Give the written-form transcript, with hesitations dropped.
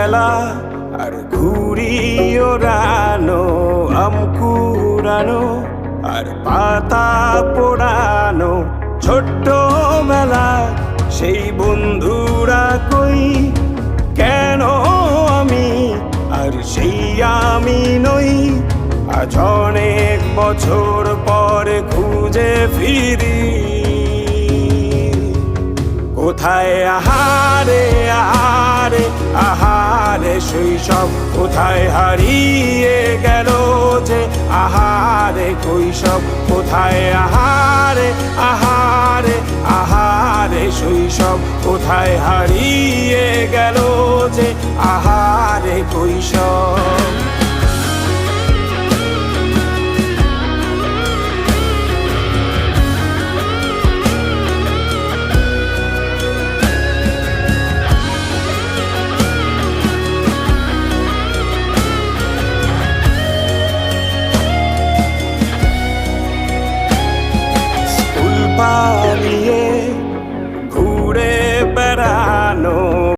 খেলা আর ঘুড়ি ওড়ানো, আম কুড়ানো আর পাতা পোড়ানো, ছোট্টবেলা সেই বন্ধুরা কই, কেন আমি আর সেই আমি নই। আজ অনেক বছর পরে খুঁজে ফিরি, কোথায় আহারে আহারে আহারে শৈশব, কোথায় হারিয়ে গেল যে আহারে কৈশব, কোথায় আহারে আহারে আহারে শৈশব, কোথায় হারিয়ে গেল যে আহারে কৈশব।